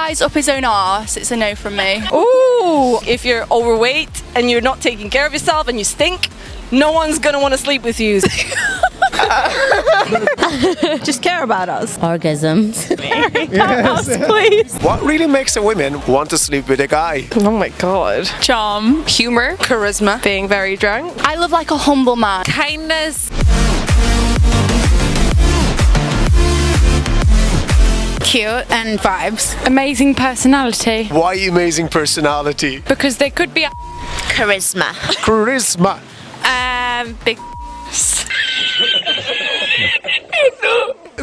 guy's up his own arse, it's a no from me. Ooh! If you're overweight and you're not taking care of yourself and you stink, no one's gonna want to sleep with you. Just care about us. Orgasms. Yes, please. What really makes a woman want to sleep with a guy? Oh my god. Charm. Humor. Charisma. Being very drunk. I love like a humble man. Kindness. Cute and vibes. Amazing personality. Why amazing personality? Because they could be Charisma. Charisma. Big.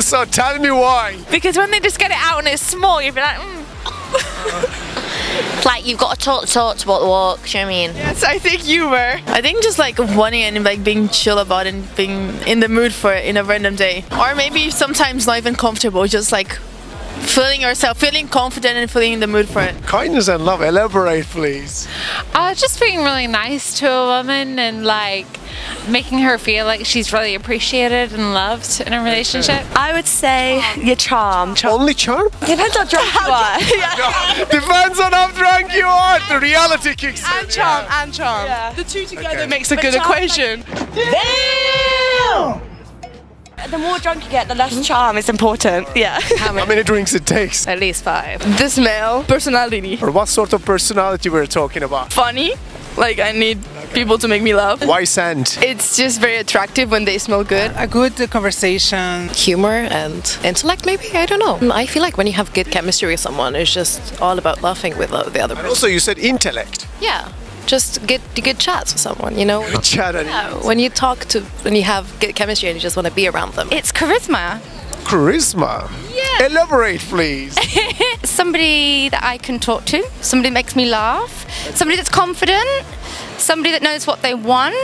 So tell me why. Because when they just get it out and it's small, you'd be like, It's like you've got to talk to walk the walk, do you know what I mean? Yes, I think humor. I think just like wanting and like being chill about it and being in the mood for it in a random day. Or maybe sometimes not even comfortable, just like feeling yourself, feeling confident and feeling in the mood for it. Kindness and love. Elaborate, please. Just being really nice to a woman and like making her feel like she's really appreciated and loved in a relationship. I would say your charm. Only charm? Depends how drunk you are. Depends on how drunk you are. The reality kicks in. And charm, and charm. Yeah. The two together makes a good equation. The more drunk you get, the less charm is important. Yeah. How many drinks it takes? At least 5. The smell. Personality. Or what sort of personality we're talking about? Funny. Like I need people to make me laugh. Why scent? It's just very attractive when they smell good. A good conversation. Humor and intellect, maybe? I don't know. I feel like when you have good chemistry with someone, it's just all about laughing with the other And person. also you said intellect. Yeah. Just good chats with someone, you know? Chat and When you when you have good chemistry and you just want to be around them. It's charisma. charisma. Yeah. Elaborate, please. Somebody that I can talk to, somebody that makes me laugh, somebody that's confident, somebody that knows what they want.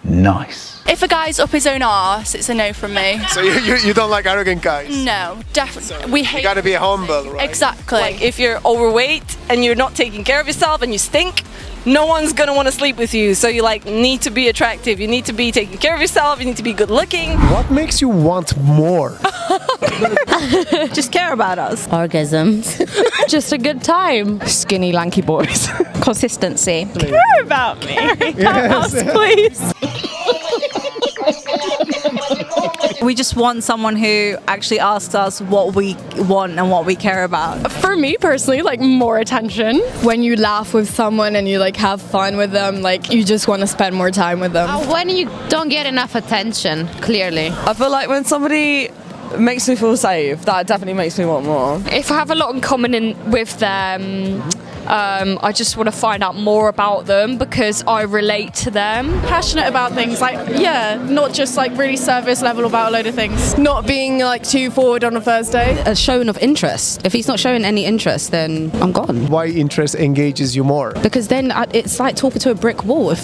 Nice. If a guy's up his own arse, it's a no from me. So you don't like arrogant guys? No, definitely. We hate. You gotta be humble, right? Exactly. Like if you're overweight and you're not taking care of yourself and you stink, no one's gonna want to sleep with you. So you like need to be attractive. You need to be taking care of yourself. You need to be good looking. What makes you want more? Just care about us. Orgasms. Just a good time. Skinny, lanky boys. Consistency. Care about me. Yes. Please. We just want someone who actually asks us what we want and what we care about. For me personally, like more attention. When you laugh with someone and you like have fun with them, like you just want to spend more time with them. When you don't get enough attention, clearly. I feel like when somebody makes me feel safe, that definitely makes me want more. If I have a lot in common with them, I just want to find out more about them because I relate to them. Passionate about things, like not just like really service level about a load of things. Not being like too forward on a Thursday. A showing of interest. If he's not showing any interest, then I'm gone. Why interest engages you more? Because then it's like talking to a brick wall. If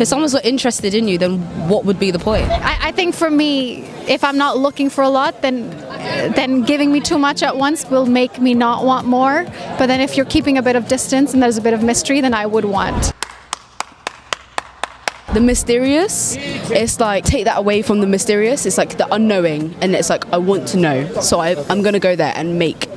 someone's not interested in you, then what would be the point? I think for me, if I'm not looking for a lot, then giving me too much at once will make me not want more. But then if you're keeping a bit of distance and there's a bit of mystery, then I would want. The mysterious, it's like take that away from the mysterious. It's like the unknowing, and it's like I want to know, so I'm gonna go there and make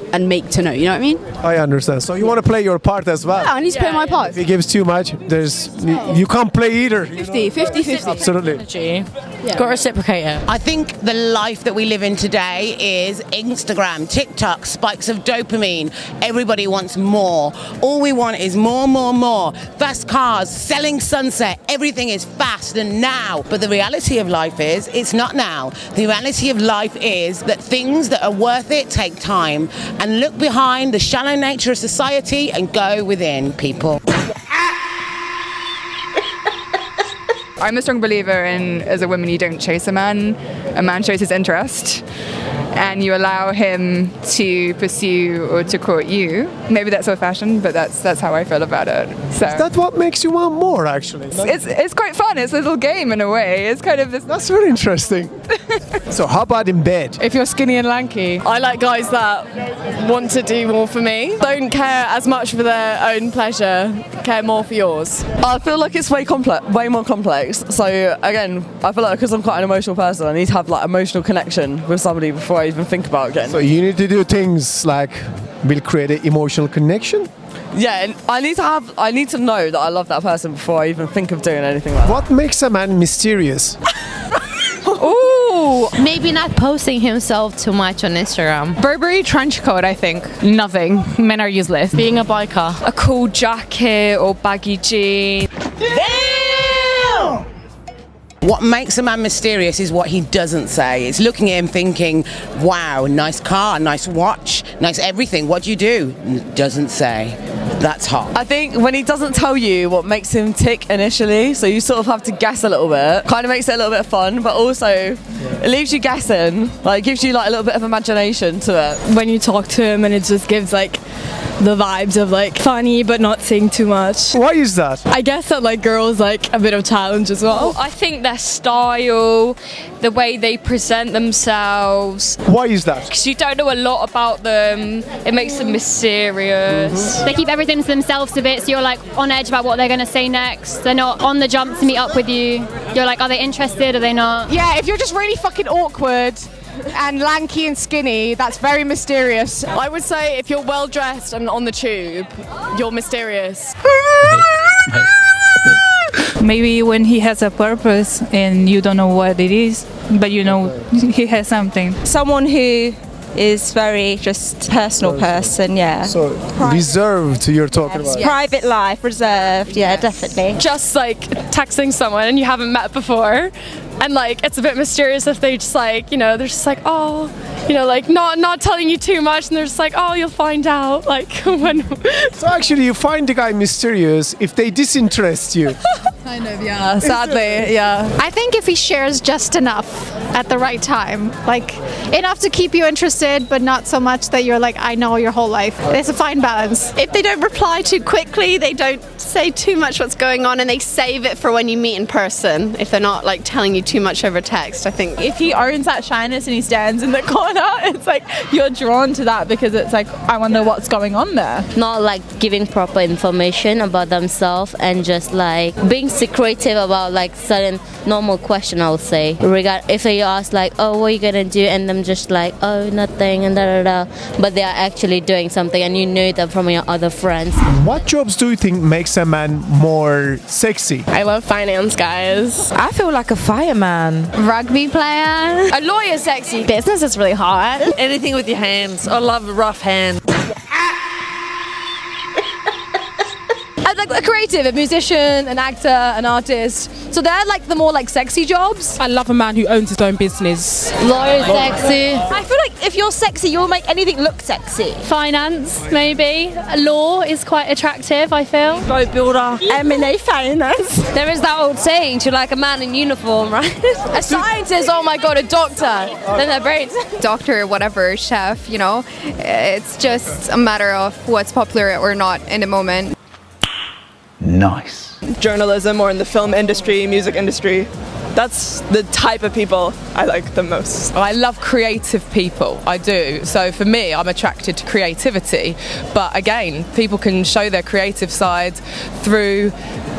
to know. You know what I mean? I understand. So you want to play your part as well? Yeah, I need to play my part. If he gives too much, you can't play either. 50-50. Absolutely. Got to reciprocate it. I think the life that we live in today is Instagram, TikTok, spikes of dopamine. Everybody wants more. All we want is more. Fast cars, selling sunset. Everything is fast and now. But the reality of life is it's not now. The reality of life is that things that are worth it take time. And look behind the shallow nature of society and go within, people. I'm a strong believer in, as a woman, you don't chase a man shows his interest. And you allow him to pursue or to court you. Maybe that's old-fashioned, but that's how I feel about it. So Is that what makes you want more, actually? it's quite fun. It's a little game in a way. It's kind of this. That's very interesting. So how about in bed? If you're skinny and lanky, I like guys that want to do more for me. Don't care as much for their own pleasure. Care more for yours. I feel like it's way more complex. So again, I feel like because I'm quite an emotional person, I need to have like emotional connection with somebody before before I even think about getting. So you need to do things like will create an emotional connection. Yeah, and I need to know that I love that person before I even think of doing anything like that. What makes a man mysterious? Ooh, maybe not posting himself too much on Instagram. Burberry trench coat, I think. Nothing. Men are useless. Being a biker. A cool jacket or baggy jeans. What makes a man mysterious is what he doesn't say. It's looking at him thinking, wow, nice car, nice watch, nice everything. What do you do? Doesn't say. That's hot. I think when he doesn't tell you what makes him tick initially, so you sort of have to guess a little bit, kind of makes it a little bit fun, but also it leaves you guessing, like gives you like a little bit of imagination to it. When you talk to him and it just gives like the vibes of like funny but not saying too much. Why is that? I guess that like girls like a bit of challenge as well. I think their style, the way they present themselves. Why is that? Because you don't know a lot about them. It makes them mysterious. They keep everything to themselves a bit, so you're like on edge about what they're going to say next. They're not on the jump to meet up with you. You're like, are they interested? Are they not? Yeah, if you're just really fucking awkward and lanky and skinny, that's very mysterious. I would say if you're well dressed and on the tube, you're mysterious. Maybe when he has a purpose and you don't know what it is, but you know he has something. Someone who is very just personal person, yeah. So reserved you're talking about. Private life, reserved, yeah, definitely. Just like texting someone and you haven't met before, and like it's a bit mysterious if they just like, you know, they're just like, oh, you know, like not telling you too much, and they're just like, oh, you'll find out like when. So actually you find the guy mysterious if they disinterest you. Kind of, yeah. Sadly, yeah. I think if he shares just enough at the right time, like enough to keep you interested, but not so much that you're like, I know your whole life. There's a fine balance. If they don't reply too quickly, they don't say too much what's going on, and they save it for when you meet in person. If they're not like telling you too much over text, I think. If he owns that shyness and he stands in the corner, it's like you're drawn to that because it's like, I wonder what's going on there. Not like giving proper information about themselves and just like being secretive about like certain normal question, I would say. If you ask like, oh, what are you gonna do, and them just like, oh, nothing, and but they are actually doing something, and you know that from your other friends. What jobs do you think makes a man more sexy? I love finance guys. I feel like a fireman. Rugby player. A lawyer's sexy. Business is really hot. Anything with your hands. I love rough hands. Like a creative, a musician, an actor, an artist. So they're like the more like sexy jobs. I love a man who owns his own business. Lawyer sexy. I feel like if you're sexy, you'll make anything look sexy. Finance, maybe. Law is quite attractive, I feel. Boat builder. M&A finance. There is that old saying, to like a man in uniform, right? A scientist, oh my god, a doctor. Then their brains. Doctor, whatever, chef, you know. It's just a matter of what's popular or not in the moment. Nice. Journalism or in the film industry, music industry. That's the type of people I like the most. I love creative people, I do. So for me, I'm attracted to creativity. But again, people can show their creative side through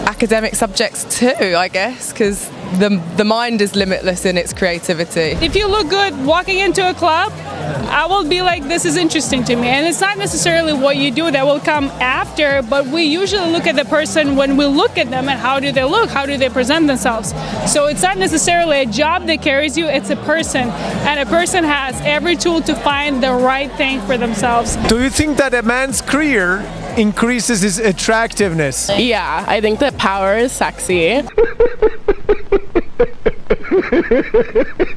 academic subjects too, I guess, because the mind is limitless in its creativity. If you look good walking into a club, I will be like, this is interesting to me. And it's not necessarily what you do that will come after, but we usually look at the person when we look at them and how do they look, how do they present themselves. So it's not necessarily a job that carries you, it's a person. And a person has every tool to find the right thing for themselves. Do you think that a man's career increases his attractiveness? Yeah, I think that power is sexy.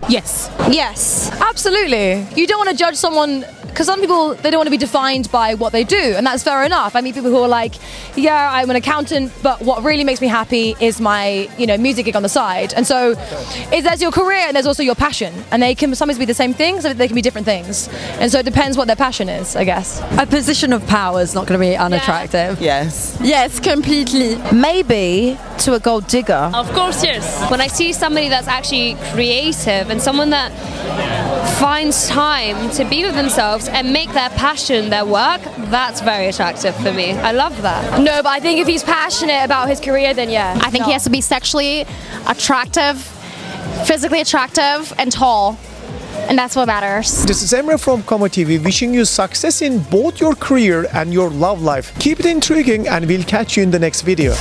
Yes. Yes. Absolutely. You don't want to judge someone, because some people, they don't want to be defined by what they do, and that's fair enough. I mean, people who are like, yeah, I'm an accountant, but what really makes me happy is my, you know, music gig on the side. And so there's your career and there's also your passion, and they can sometimes be the same thing, so they can be different things. And so it depends what their passion is, I guess. A position of power is not going to be unattractive. Yes. Yes, completely. Maybe to a gold digger. Of course, yes. When I see somebody that's actually creative and someone that finds time to be with themselves and make their passion their work, that's very attractive for me. I love that. No, but I think if he's passionate about his career, then yeah. I think he has to be sexually attractive, physically attractive, and tall. and that's what matters. This is Emre from Como TV, wishing you success in both your career and your love life. Keep it intriguing, and we'll catch you in the next video.